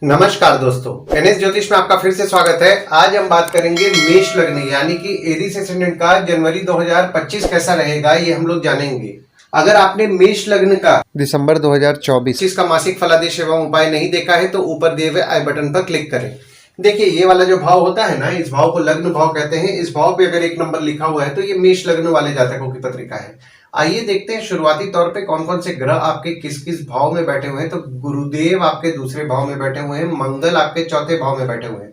नमस्कार दोस्तों, एनएस ज्योतिष में आपका फिर से स्वागत है। आज हम बात करेंगे मेष लग्न यानी कि एरीज एसेंडेंट का जनवरी 2025 कैसा रहेगा, ये हम लोग जानेंगे। अगर आपने मेष लग्न का दिसंबर 2024 का मासिक फलादेश एवं उपाय नहीं देखा है तो ऊपर दिए हुए आई बटन पर क्लिक करें। देखिए, ये वाला जो भाव होता है ना, इस भाव को लग्न भाव कहते हैं। इस भाव पे अगर 1 नंबर लिखा हुआ है तो ये मेष लग्न वाले जातकों की पत्रिका है। आइए देखते हैं शुरुआती तौर पे कौन कौन से ग्रह आपके किस किस भाव में बैठे हुए हैं। तो गुरुदेव आपके दूसरे भाव में बैठे हुए हैं, मंगल आपके चौथे भाव में बैठे हुए हैं,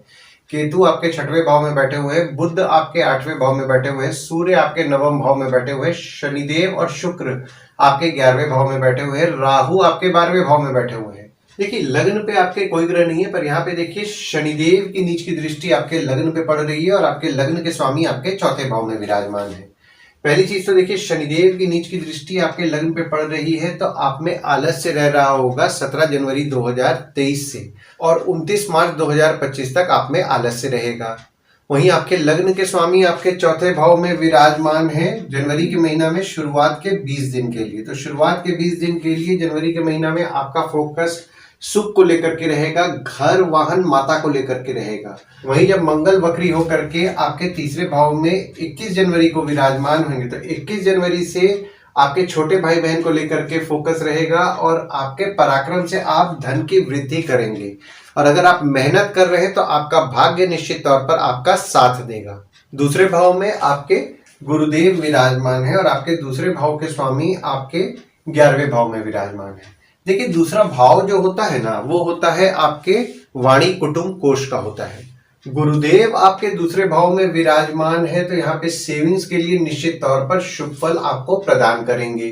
केतु आपके छठवें भाव में बैठे हुए हैं, बुध आपके 8वें भाव में बैठे हुए हैं, सूर्य आपके 9वें भाव में बैठे हुए हैं, शनिदेव और शुक्र आपके 11वें भाव में बैठे हुए हैं, राहु आपके 12वें भाव में बैठे हुए हैं। देखिए, लग्न पे आपके कोई ग्रह नहीं है, पर यहाँ पे देखिए शनिदेव की नीच की दृष्टि आपके लग्न पे पड़ रही है और आपके लग्न के स्वामी आपके चौथे भाव में विराजमान है। पहली चीज तो देखिए, शनिदेव की नीच की दृष्टि आपके लग्न पे पड़ रही है तो आप में आलस्य रह रहा होगा 17 जनवरी 2023 से, और 29 मार्च 2025 तक आप में आलस्य रहेगा। वहीं आपके लग्न के स्वामी आपके चौथे भाव में विराजमान है जनवरी के महीना में शुरुआत के 20 दिन के लिए। तो शुरुआत के 20 दिन के लिए जनवरी के महीना में आपका फोकस सुख को लेकर के रहेगा, घर वाहन माता को लेकर के रहेगा। वहीं जब मंगल वक्री होकर के आपके तीसरे भाव में 21 जनवरी को विराजमान होंगे तो 21 जनवरी से आपके छोटे भाई बहन को लेकर के फोकस रहेगा और आपके पराक्रम से आप धन की वृद्धि करेंगे। और अगर आप मेहनत कर रहे हैं तो आपका भाग्य निश्चित तौर पर आपका साथ देगा। दूसरे भाव में आपके गुरुदेव विराजमान है और आपके दूसरे भाव के स्वामी आपके 11वें भाव में विराजमान है। देखिए, दूसरा भाव जो होता है ना, वो होता है आपके वाणी कुटुंब कोष का होता है। गुरुदेव आपके दूसरे भाव में विराजमान है तो यहाँ पे सेविंग्स के लिए निश्चित तौर पर शुभ फल आपको प्रदान करेंगे।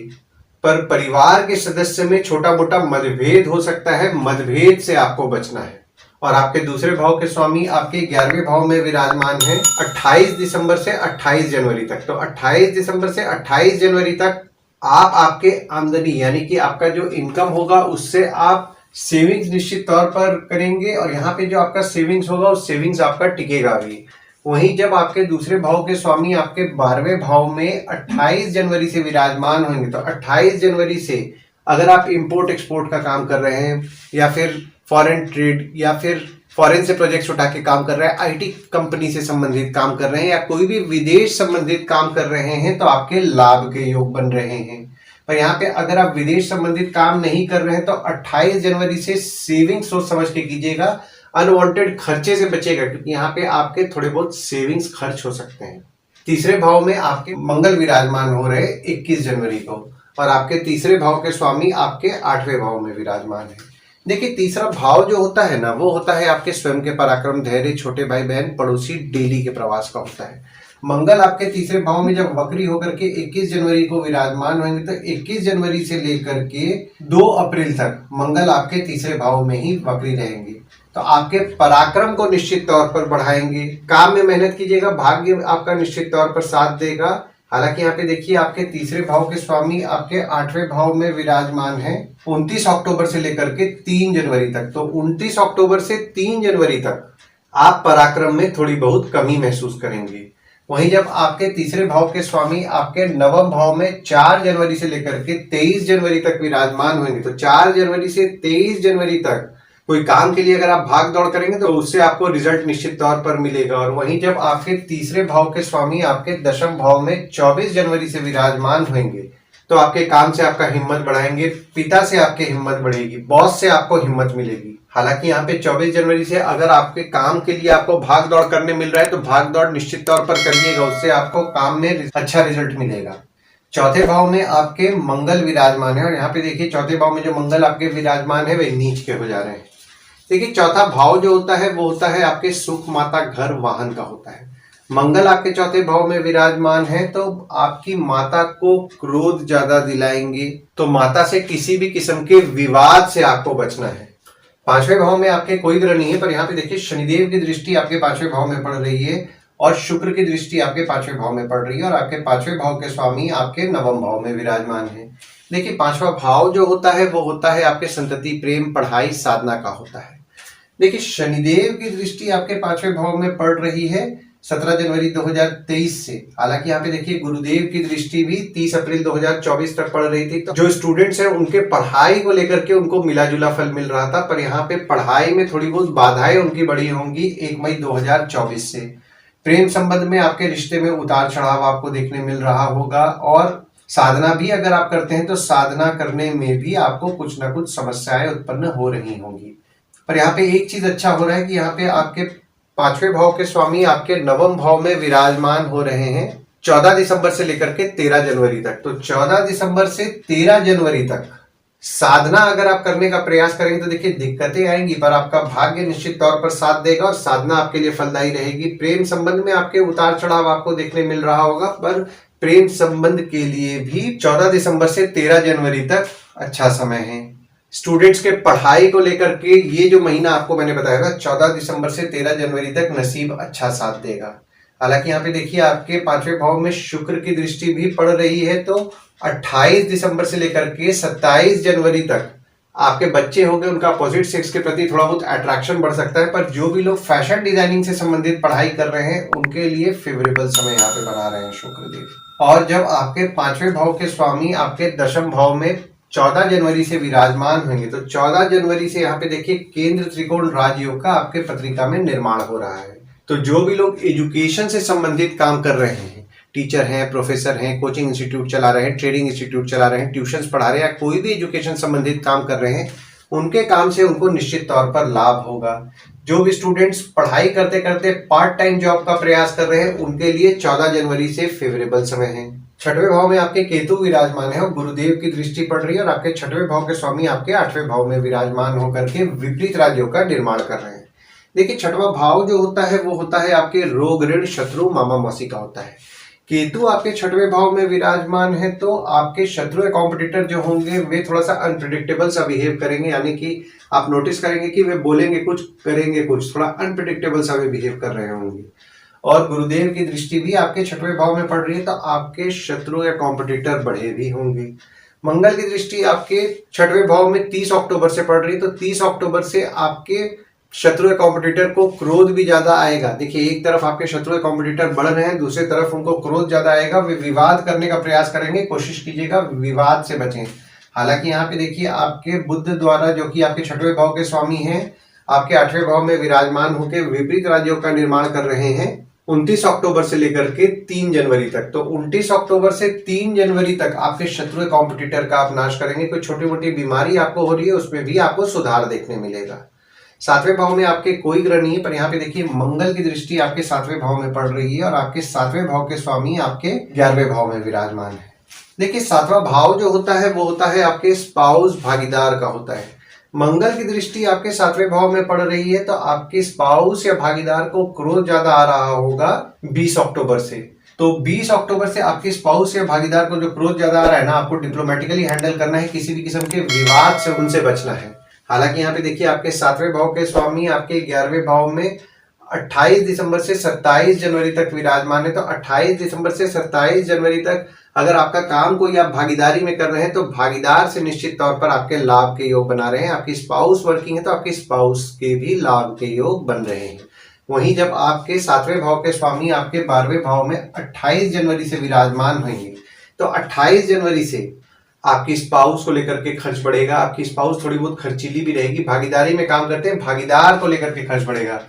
पर परिवार के सदस्य में छोटा मोटा मतभेद हो सकता है, मतभेद से आपको बचना है। और आपके दूसरे भाव के स्वामी आपके 11वें भाव में विराजमान है 28 दिसंबर से 28 जनवरी तक। तो 28 दिसंबर से 28 जनवरी तक आप आपके आमदनी यानी कि आपका जो इनकम होगा उससे आप सेविंग्स निश्चित तौर पर करेंगे और यहाँ पे जो आपका सेविंग्स होगा उस सेविंग्स आपका टिकेगा भी। वहीं जब आपके दूसरे भाव के स्वामी आपके 12वें भाव में 28 जनवरी से विराजमान होंगे तो 28 जनवरी से अगर आप इंपोर्ट एक्सपोर्ट का काम कर रहे हैं या फिर फॉरेन ट्रेड या फिर फॉरेन से प्रोजेक्ट्स उठा के काम कर रहे हैं, आईटी कंपनी से संबंधित काम कर रहे हैं या कोई भी विदेश संबंधित काम कर रहे हैं तो आपके लाभ के योग बन रहे हैं। पर यहाँ पे अगर आप विदेश संबंधित काम नहीं कर रहे हैं तो 28 जनवरी से सेविंग सोच समझ के कीजिएगा, अनवांटेड खर्चे से बचेगा, क्योंकि यहाँ पे आपके थोड़े बहुत सेविंग्स खर्च हो सकते हैं। तीसरे भाव में आपके मंगल विराजमान हो रहे 21 जनवरी को और आपके तीसरे भाव के स्वामी आपके 8वें भाव में विराजमान है। देखिए, तीसरा भाव जो होता है ना, वो होता है आपके स्वयं के पराक्रम, धैर्य, छोटे भाई बहन, पड़ोसी, डेली के प्रवास का होता है। मंगल आपके तीसरे भाव में जब वक्री होकर के 21 जनवरी को विराजमान होंगे तो 21 जनवरी से लेकर के 2 अप्रैल तक मंगल आपके तीसरे भाव में ही वक्री रहेंगे। तो आपके पराक्रम को निश्चित तौर पर बढ़ाएंगे, काम में मेहनत कीजिएगा, भाग्य आपका निश्चित तौर पर साथ देगा। हालांकि यहाँ पे देखिए, आपके तीसरे भाव के स्वामी आपके 8वें भाव में विराजमान है 29 अक्टूबर से लेकर के 3 जनवरी तक। तो 29 अक्टूबर से 3 जनवरी तक आप पराक्रम में थोड़ी बहुत कमी महसूस करेंगे। वहीं जब आपके तीसरे भाव के स्वामी आपके 9वें भाव में 4 जनवरी से लेकर के 23 जनवरी तक विराजमान होंगे तो 4 जनवरी से 23 जनवरी तक कोई काम के लिए अगर आप भाग दौड़ करेंगे तो उससे आपको रिजल्ट निश्चित तौर पर मिलेगा। और वहीं जब आपके तीसरे भाव के स्वामी आपके 10वें भाव में 24 जनवरी से विराजमान होंगे तो आपके काम से आपका हिम्मत बढ़ाएंगे, पिता से आपकी हिम्मत बढ़ेगी, बॉस से आपको हिम्मत मिलेगी। हालांकि यहाँ पे 24 जनवरी से अगर आपके काम के लिए आपको भाग दौड़ करने मिल रहा है तो भाग दौड़ निश्चित तौर पर करिएगा, उससे आपको काम में अच्छा रिजल्ट मिलेगा। चौथे भाव में आपके मंगल विराजमान है और यहाँ पे देखिए, चौथे भाव में जो मंगल आपके विराजमान है वे नीच के हो जा रहे हैं। देखिए, चौथा भाव जो होता है वो होता है आपके सुख, माता, घर, वाहन का होता है। मंगल आपके चौथे भाव में विराजमान है तो आपकी माता को क्रोध ज्यादा दिलाएंगे, तो माता से किसी भी किस्म के विवाद से आपको बचना है। 5वें भाव में आपके कोई ग्रह नहीं है, पर यहाँ पे देखिए शनिदेव की दृष्टि आपके 5वें भाव में पड़ रही है और शुक्र की दृष्टि आपके 5वें भाव में पड़ रही है और आपके 5वें भाव के स्वामी आपके 9वें भाव में विराजमान है। देखिए, 5वां भाव जो होता है वो होता है आपके संतति, प्रेम, पढ़ाई, साधना का होता है। देखिए, शनिदेव की दृष्टि आपके 5वें भाव में पड़ रही है 17 जनवरी 2023 से। हालांकि यहाँ पे देखिए गुरुदेव की दृष्टि भी 30 अप्रैल 2024 तक पड़ रही थी, तो जो स्टूडेंट्स हैं उनके पढ़ाई को लेकर के उनको मिला जुला फल मिल रहा था, पर यहाँ पे पढ़ाई में थोड़ी बहुत बाधाएं उनकी बढ़ी होंगी 1 मई 2024 से। प्रेम संबंध में आपके रिश्ते में उतार चढ़ाव आपको देखने मिल रहा होगा, और साधना भी अगर आप करते हैं तो साधना करने में भी आपको कुछ ना कुछ समस्याएं उत्पन्न हो रही होंगी। पर यहाँ पे एक चीज अच्छा हो रहा है कि यहाँ पे आपके 5वें भाव के स्वामी आपके 9वें भाव में विराजमान हो रहे हैं 14 दिसंबर से लेकर के 13 जनवरी तक। तो 14 दिसंबर से 13 जनवरी तक साधना अगर आप करने का प्रयास करेंगे तो देखिए दिक्कतें आएंगी, पर आपका भाग्य निश्चित तौर पर साथ देगा और साधना आपके लिए फलदायी रहेगी। प्रेम संबंध में आपके उतार चढ़ाव आपको देखने मिल रहा होगा, पर प्रेम संबंध के लिए भी 14 दिसंबर से 13 जनवरी तक अच्छा समय है। स्टूडेंट्स के पढ़ाई को लेकर के ये जो महीना आपको मैंने बताया था 14 दिसंबर से 13 जनवरी तक नसीब अच्छा साथ देगा। हालांकि यहाँ पे देखिए आपके 5वें भाव में शुक्र की दृष्टि भी पड़ रही है, तो 28 दिसंबर से लेकर के 27 जनवरी तक आपके बच्चे होंगे उनका अपोजिट सेक्स के प्रति थोड़ा बहुत अट्रैक्शन बढ़ सकता है, पर जो भी लोग फैशन डिजाइनिंग से संबंधित पढ़ाई कर रहे हैं उनके लिए फेवरेबल समय यहाँ पे बना रहे हैं शुक्रदेव। और जब आपके 5वें भाव के स्वामी आपके 10वें भाव में 14 जनवरी से विराजमान होंगे, तो 14 जनवरी से यहाँ पे देखिए केंद्र त्रिकोण राजयोग का आपके पत्रिका में निर्माण हो रहा है। तो जो भी लोग एजुकेशन से संबंधित काम कर रहे हैं, टीचर हैं, प्रोफेसर हैं, कोचिंग इंस्टीट्यूट चला रहे हैं, ट्रेडिंग इंस्टीट्यूट चला रहे हैं, ट्यूशंस पढ़ा रहे हैं, या कोई भी एजुकेशन संबंधित काम कर रहे हैं, उनके काम से उनको निश्चित तौर पर लाभ होगा। जो भी स्टूडेंट्स पढ़ाई करते करते पार्ट टाइम जॉब का प्रयास कर रहे हैं उनके लिए 14 जनवरी से फेवरेबल समय है। 6वें भाव में आपके केतु विराजमान है और गुरुदेव की दृष्टि पड़ रही है, और आपके 6वें भाव के स्वामी आपके 8वें भाव में विराजमान होकर के विपरीत राजयोग का निर्माण कर रहे हैं। देखिए 6वां भाव जो होता है वो होता है आपके रोग, ऋण, शत्रु, मामा मौसी का होता है। केतु आपके 6वें भाव में विराजमान है, तो आपके शत्रु या कॉम्पिटिटर जो होंगे वे थोड़ा सा अनप्रिडिक्टेबल सा बिहेव करेंगे, यानी कि आप नोटिस करेंगे कि वे बोलेंगे कुछ, करेंगे कुछ, थोड़ा अनप्रिडिक्टेबल सा वे बिहेव कर रहे होंगे। और गुरुदेव की दृष्टि भी आपके 6वें भाव में पड़ रही है, तो आपके शत्रु या कॉम्पिटिटर बढ़े भी होंगे। मंगल की दृष्टि आपके 6वें भाव में 30 अक्टूबर से पड़ रही है, तो 30 अक्टूबर से आपके शत्रु या कॉम्पिटिटर को क्रोध भी ज्यादा आएगा। देखिए एक तरफ आपके शत्रु या कॉम्पिटिटर बढ़ रहे हैं, दूसरी तरफ उनको क्रोध ज्यादा आएगा, वे विवाद करने का प्रयास करेंगे, कोशिश कीजिएगा विवाद से बचें। हालांकि यहाँ पे देखिए आपके बुध द्वारा, जो कि आपके 6वें भाव के स्वामी हैं, आपके 8वें भाव में विराजमान होकर विपरीत राजयोग का निर्माण कर रहे हैं 29 अक्टूबर से लेकर के 3 जनवरी तक। तो 29 अक्टूबर से 3 जनवरी तक आपके शत्रु कॉम्पिटिटर का आप नाश करेंगे। कोई छोटी मोटी बीमारी आपको हो रही है उसमें भी आपको सुधार देखने मिलेगा। 7वें भाव में आपके कोई ग्रह नहीं है, पर यहाँ पे देखिए मंगल की दृष्टि आपके 7वें भाव में पड़ रही है, और आपके 7वें भाव के स्वामी आपके 11वें भाव में विराजमान है। देखिए 7वां भाव जो होता है वो होता है आपके स्पाउस, भागीदार का होता है। मंगल की दृष्टि आपके 7वें भाव में पड़ रही है, तो आपके स्पाउस या भागीदार को क्रोध ज्यादा आ रहा होगा 20 अक्टूबर से। तो 20 अक्टूबर से आपके स्पाउस या भागीदार को जो क्रोध ज्यादा आ रहा है ना, आपको डिप्लोमेटिकली हैंडल करना है, किसी भी किस्म के विवाद से उनसे बचना है। हालांकि यहाँ पे देखिए आपके 7वें भाव के स्वामी आपके 11वें भाव में 28 दिसंबर से 27 जनवरी तक विराजमान है, तो 28 दिसंबर से 27 जनवरी तक अगर आपका काम कोई आप भागीदारी में कर रहे हैं तो भागीदार से निश्चित तौर पर आपके लाभ के योग बना रहे हैं। आपकी स्पाउस वर्किंग है तो आपके स्पाउस के भी लाभ के योग बन रहे हैं। वहीं जब आपके 7वें भाव के स्वामी आपके 12वें भाव में 28 जनवरी से विराजमान होंगे, तो 28 जनवरी से आपकी स्पाउस को लेकर के खर्च बढ़ेगा। आपकी स्पाउस थोड़ी बहुत खर्चीली भी रहेगी, भागीदारी में काम करते हैं, भागीदार को लेकर के खर्च बढ़ेगा।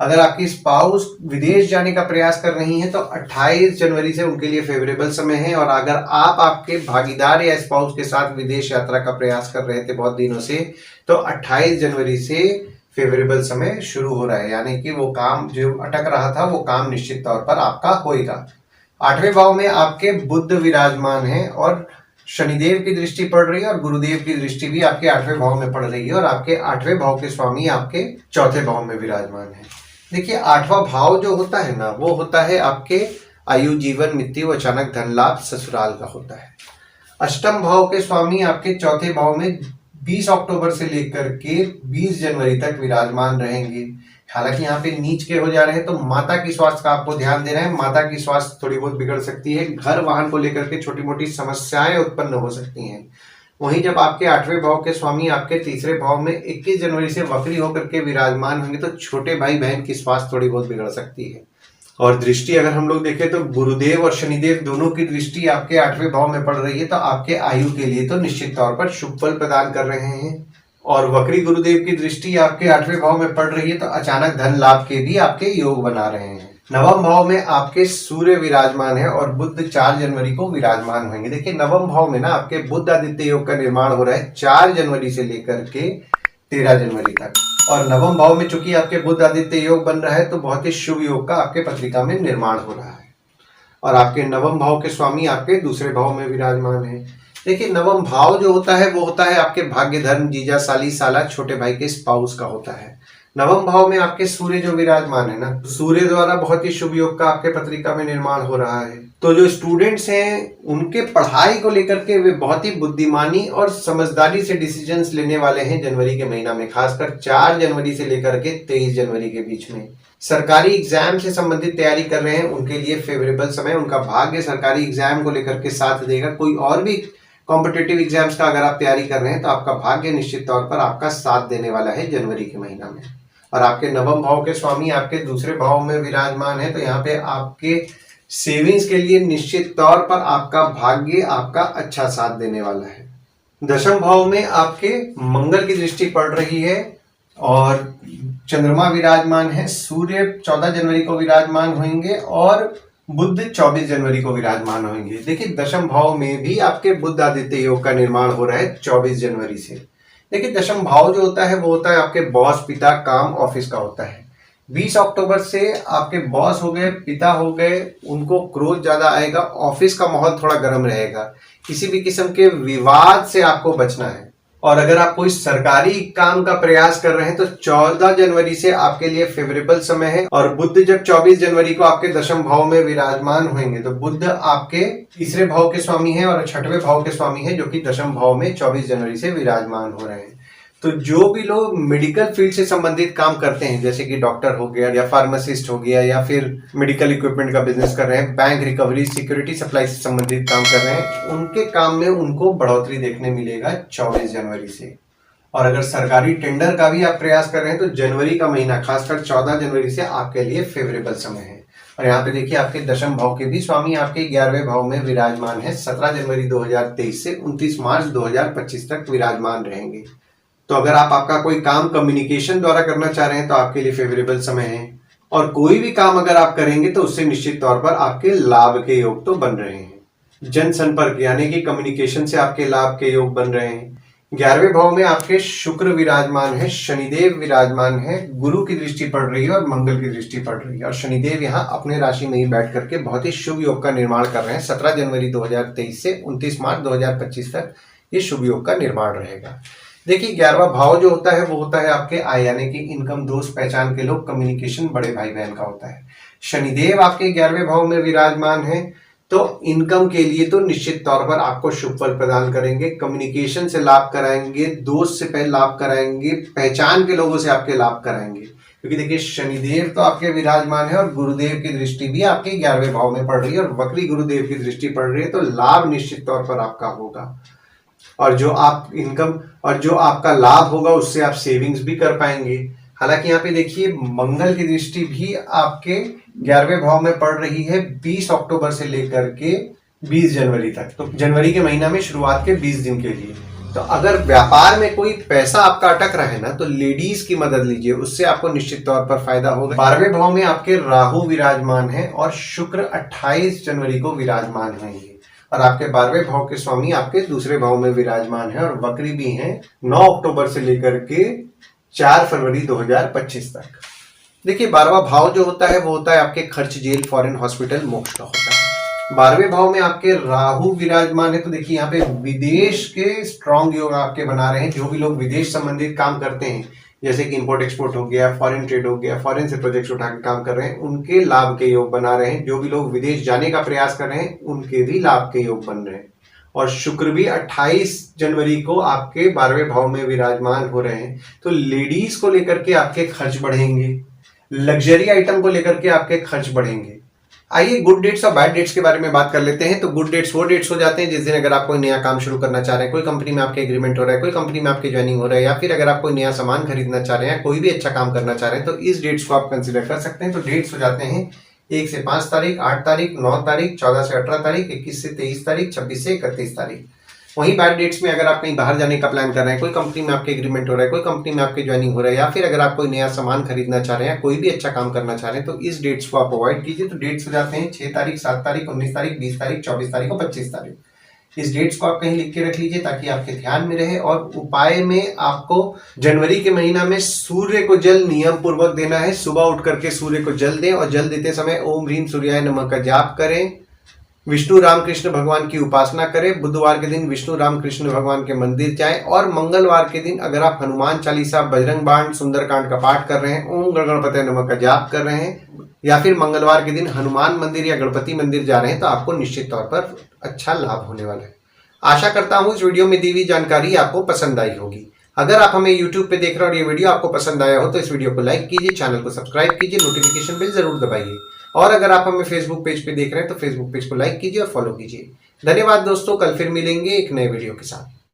अगर आपकी स्पाउस विदेश जाने का प्रयास कर रही है तो 28 जनवरी से उनके लिए फेवरेबल समय है। और अगर आप आपके भागीदार या स्पाउस के साथ विदेश यात्रा का प्रयास कर रहे थे बहुत दिनों से, तो 28 जनवरी से फेवरेबल समय शुरू हो रहा है, यानी कि वो काम जो अटक रहा था वो काम निश्चित तौर पर आपका होएगा। 8वें भाव में आपके बुध विराजमान है और शनिदेव की दृष्टि पड़ रही है, और गुरुदेव की दृष्टि भी आपके 8वें भाव में पड़ रही है, और आपके 8वें भाव के स्वामी आपके 4थे भाव में विराजमान है। देखिए 8वां भाव जो होता है ना, वो होता है आपके आयु, जीवन, मृत्यु, अचानक धन लाभ, ससुराल का होता है। अष्टम भाव के स्वामी आपके 4थे भाव में 20 अक्टूबर से लेकर के 20 जनवरी तक विराजमान रहेंगे। हालांकि यहाँ पे नीच के हो जा रहे हैं, तो माता की स्वास्थ्य का आपको ध्यान देना है। माता की स्वास्थ्य थोड़ी बहुत बिगड़ सकती है, घर वाहन को लेकर के छोटी मोटी समस्याएं उत्पन्न हो सकती हैं। वहीं जब आपके 8वें भाव के स्वामी आपके 3रे भाव में 21 जनवरी से वक्री होकर के विराजमान होंगे, तो छोटे भाई बहन की स्वास्थ्य थोड़ी बहुत बिगड़ सकती है। और दृष्टि अगर हम लोग देखें तो गुरुदेव और शनिदेव दोनों की दृष्टि आपके 8वें भाव में पड़ रही है, तो आपके आयु के लिए तो निश्चित तौर पर शुभ फल प्रदान कर रहे हैं। और वक्री गुरुदेव की दृष्टि आपके 8वें भाव में पड़ रही है, तो अचानक धन लाभ के भी आपके योग बना रहे हैं। नवम भाव में आपके सूर्य विराजमान है और बुध 4 जनवरी को विराजमान होंगे। देखिए नवम भाव में ना आपके बुध आदित्य योग का निर्माण हो रहा है 4 जनवरी से लेकर के 13 जनवरी तक। और नवम भाव में चूंकि आपके बुध आदित्य योग बन रहा है, तो बहुत ही शुभ योग का आपके पत्रिका में निर्माण हो रहा है। और आपके नवम भाव के स्वामी आपके दूसरे भाव में विराजमान है। देखिए नवम भाव जो होता है वो होता है आपके भाग्य, धर्म, जीजा, साली, साला, छोटे भाई के स्पाउस का होता है। नवम भाव में आपके सूर्य जो विराजमान है ना, सूर्य द्वारा बहुत ही शुभ योग का आपके पत्रिका में निर्माण हो रहा है। तो जो स्टूडेंट्स हैं उनके पढ़ाई को लेकर के वे बहुत ही बुद्धिमानी और समझदारी से डिसीजंस लेने वाले हैं जनवरी के महीना में, खासकर 4 जनवरी से लेकर के 23 जनवरी के बीच में। सरकारी एग्जाम से संबंधित तैयारी कर रहे हैं उनके लिए फेवरेबल समय, उनका भाग्य सरकारी एग्जाम को लेकर के साथ देगा। कोई और भी कॉम्पिटिटिव एग्जाम्स का अगर आप तैयारी कर रहे हैं तो आपका भाग्य निश्चित तौर पर आपका साथ देने वाला है जनवरी के महीना में। और आपके नवम भाव के स्वामी आपके दूसरे भाव में विराजमान है, तो यहाँ पे आपके सेविंग्स के लिए निश्चित तौर पर आपका भाग्य आपका अच्छा साथ देने वाला है। दशम भाव में आपके मंगल की दृष्टि पड़ रही है और चंद्रमा विराजमान है। सूर्य 14 जनवरी को विराजमान होंगे और बुध 24 जनवरी को विराजमान होंगे। देखिए दशम भाव में भी आपके बुध आदित्य योग का निर्माण हो रहा है 24 जनवरी से। देखिए दशम भाव जो होता है वो होता है आपके बॉस, पिता, काम, ऑफिस का होता है। 20 अक्टूबर से आपके बॉस हो गए, पिता हो गए, उनको क्रोध ज्यादा आएगा, ऑफिस का माहौल थोड़ा गर्म रहेगा, किसी भी किस्म के विवाद से आपको बचना है। और अगर आप कोई सरकारी काम का प्रयास कर रहे हैं तो 14 जनवरी से आपके लिए फेवरेबल समय है। और बुध जब 24 जनवरी को आपके दशम भाव में विराजमान होंगे, तो बुध आपके तीसरे भाव के स्वामी हैं और 6वें भाव के स्वामी हैं, जो कि दशम भाव में 24 जनवरी से विराजमान हो रहे हैं। तो जो भी लोग मेडिकल फील्ड से संबंधित काम करते हैं, जैसे कि डॉक्टर हो गया या फार्मासिस्ट हो गया या फिर मेडिकल इक्विपमेंट का बिजनेस कर रहे हैं, बैंक रिकवरी, सिक्योरिटी सप्लाई से संबंधित काम कर रहे हैं, उनके काम में उनको बढ़ोतरी देखने मिलेगा 24 जनवरी से। और अगर सरकारी टेंडर का भी आप प्रयास कर रहे हैं तो जनवरी का महीना खासकर 14 जनवरी से आपके लिए फेवरेबल समय है। और यहाँ पे देखिए आपके दशम भाव के भी स्वामी आपके 11वें भाव में विराजमान है। 17 जनवरी 2023 से 29 मार्च 2025 तक विराजमान रहेंगे। तो अगर आप आपका कोई काम कम्युनिकेशन द्वारा करना चाह रहे हैं तो आपके लिए फेवरेबल समय है। और कोई भी काम अगर आप करेंगे तो उससे निश्चित तौर पर आपके लाभ के योग तो बन रहे हैं। जनसंपर्क यानी कि कम्युनिकेशन से आपके लाभ के योग बन रहे हैं। 11वें भाव में आपके शुक्र विराजमान है, शनिदेव विराजमान है, गुरु की दृष्टि पड़ रही है और मंगल की दृष्टि पड़ रही है। और शनिदेव यहाँ अपने राशि में ही बैठ करके बहुत ही शुभ योग का निर्माण कर रहे हैं। 17 जनवरी 2023 से 29 मार्च 2025 तक ये शुभ योग का निर्माण रहेगा। देखिए 11वां भाव जो होता है वो होता है आपके आय यानी कि इनकम, दोस्त, पहचान के लोग, कम्युनिकेशन, बड़े भाई बहन का होता है। शनिदेव आपके 11वें भाव में विराजमान है, तो इनकम के लिए तो निश्चित तौर पर आपको शुभ फल प्रदान करेंगे। कम्युनिकेशन से लाभ कराएंगे, दोस्त से पहले लाभ कराएंगे, पहचान के लोगों से आपके लाभ कराएंगे। क्योंकि देखिए शनिदेव तो आपके विराजमान है और गुरुदेव की दृष्टि भी आपके 11वें भाव में पड़ रही है और वक्री गुरुदेव की दृष्टि पड़ रही है, तो लाभ निश्चित तौर पर आपका होगा। और जो आप इनकम और जो आपका लाभ होगा उससे आप सेविंग्स भी कर पाएंगे। हालांकि यहाँ पे देखिए मंगल की दृष्टि भी आपके 11वें भाव में पड़ रही है 20 अक्टूबर से लेकर के 20 जनवरी तक, तो जनवरी के महीना में शुरुआत के 20 दिन के लिए। तो अगर व्यापार में कोई पैसा आपका अटक रहा है ना, तो लेडीज की मदद लीजिए, उससे आपको निश्चित तौर पर फायदा होगा। 12वें भाव में आपके राहु विराजमान है और शुक्र 28 जनवरी को विराजमान होंगे। और आपके 12वें भाव के स्वामी आपके दूसरे भाव में विराजमान है और वक्री भी हैं 9 अक्टूबर से लेकर के 4 फरवरी 2025 तक। देखिए 12वां भाव जो होता है वो होता है आपके खर्च, जेल, फॉरेन, हॉस्पिटल, मोक्ष का होता है। 12वें भाव में आपके राहु विराजमान है, तो देखिए यहाँ पे विदेश के स्ट्रॉन्ग योग आपके बना रहे हैं। जो भी लोग विदेश संबंधित काम करते हैं, जैसे कि इंपोर्ट एक्सपोर्ट हो गया, फॉरेन ट्रेड हो गया, फॉरेन से प्रोजेक्ट्स उठा के काम कर रहे हैं, उनके लाभ के योग बना रहे हैं। जो भी लोग विदेश जाने का प्रयास कर रहे हैं उनके भी लाभ के योग बन रहे हैं। और शुक्र भी 28 जनवरी को आपके 12वें भाव में विराजमान हो रहे हैं, तो लेडीज को लेकर के आपके खर्च बढ़ेंगे, लग्जरी आइटम को लेकर के आपके खर्च बढ़ेंगे। आइए गुड डेट्स और बैड डेट्स के बारे में बात कर लेते हैं। तो गुड डेट्स वो डेट्स हो जाते हैं जिस दिन अगर आप कोई नया काम शुरू करना चाह रहे हैं, कोई कंपनी में आपके एग्रीमेंट हो रहा है, कोई कंपनी में आपकी ज्वाइनिंग हो रहा है, या फिर अगर आप कोई नया सामान खरीदना चाह रहे हैं, कोई भी अच्छा काम करना चाह रहे हैं, तो इस डेट्स को आप कंसिडर कर सकते हैं। तो डेट्स हो जाते हैं 1 से 5 तारीख, 8 तारीख, 9 तारीख, 14 से 18 तारीख, 21 से 23 तारीख, 26 से 31 तारीख। वहीं बैड डेट्स में अगर आप कहीं बाहर जाने का प्लान कर रहे हैं, कोई कंपनी में आपके एग्रीमेंट हो रहा है, कोई कंपनी में आपकी ज्वाइनिंग हो रहा है, या फिर अगर आप कोई नया सामान खरीदना चाह रहे हैं, कोई भी अच्छा काम करना चाह रहे हैं, तो इस डेट्स को आप अवॉइड कीजिए। तो डेट्स हो जाते हैं 6 तारीख, 7 तारीख, 19 तारीख, 20 तारीख, 24 तारीख और 25 तारीख। इस डेट्स को आप कहीं लिख के रख लीजिए ताकि आपके ध्यान में रहे। और उपाय में आपको जनवरी के महीना में सूर्य को जल नियम पूर्वक देना है। सुबह उठ करके सूर्य को जल दें और जल देते समय ओम ह्रीम सूर्याय नमः का जाप करें। विष्णु रामकृष्ण भगवान की उपासना करें। बुधवार के दिन विष्णु रामकृष्ण भगवान के मंदिर जाएं। और मंगलवार के दिन अगर आप हनुमान चालीसा, बजरंग बाण, सुंदरकांड का पाठ कर रहे हैं, ओम गणपते नमः का जाप कर रहे हैं, या फिर मंगलवार के दिन हनुमान मंदिर या गणपति मंदिर जा रहे हैं, तो आपको निश्चित तौर पर अच्छा लाभ होने वाला है। आशा करता हूं इस वीडियो में दी हुई जानकारी आपको पसंद आई होगी। अगर आप हमें YouTube पे देख रहे हो और ये वीडियो आपको पसंद आया हो तो इस वीडियो को लाइक कीजिए, चैनल को सब्सक्राइब कीजिए, नोटिफिकेशन बेल जरूर दबाइए। और अगर आप हमें Facebook पेज पे देख रहे हैं तो Facebook पेज को लाइक कीजिए और फॉलो कीजिए। धन्यवाद दोस्तों, कल फिर मिलेंगे एक नए वीडियो के साथ।